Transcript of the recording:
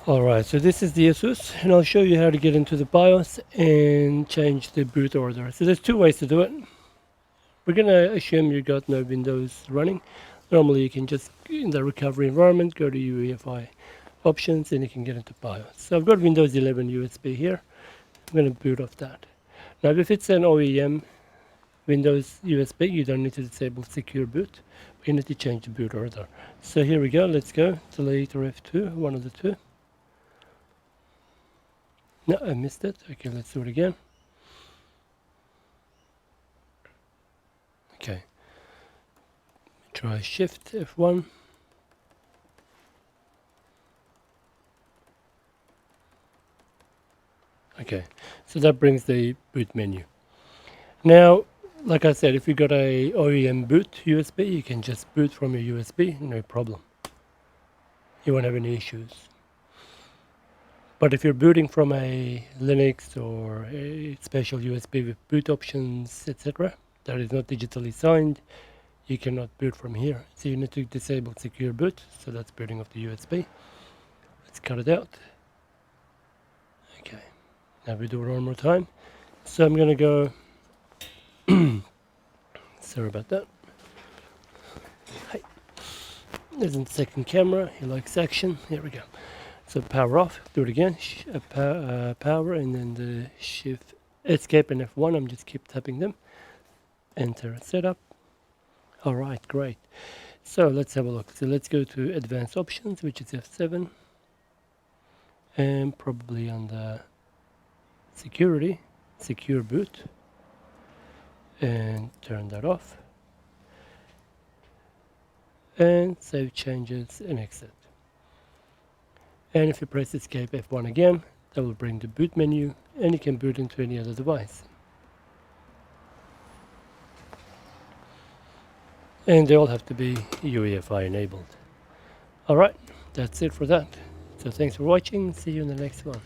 Alright, so this is the ASUS, and I'll show you how to get into the BIOS and change the boot order. So there's two ways to do it. We're going to assume you got no Windows running. Normally you can just, in the recovery environment, go to UEFI options and you can get into BIOS. So I've got Windows 11 USB here. I'm going to boot off that. Now if it's an OEM Windows USB, you don't need to disable secure boot. But you need to change the boot order. So here we go, let's go. Delete or F2, one of the two. No, I missed it. Okay, let's do it again. Okay. Try Shift F1. Okay, so that brings the boot menu. Now, like I said, if you got a OEM boot USB, you can just boot from your USB, no problem. You won't have any issues. But if you're booting from a Linux or a special USB with boot options, etc., that is not digitally signed, you cannot boot from here. So you need to disable secure boot. So that's booting off the USB. Let's cut it out. Okay, now we do it one more time. So I'm going to go, sorry about that. Hi. There's a second camera, he likes action, here we go. So power off, do it again, power and then the shift, escape and F1, I'm just keep tapping them. Enter setup. Alright, great. So let's have a look. So let's go to advanced options, which is F7. And probably on the security, secure boot. And turn that off. And save changes and exit. And if you press escape F1 again, that will bring the boot menu and you can boot into any other device. And they all have to be UEFI enabled. Alright, that's it for that. So thanks for watching, see you in the next one.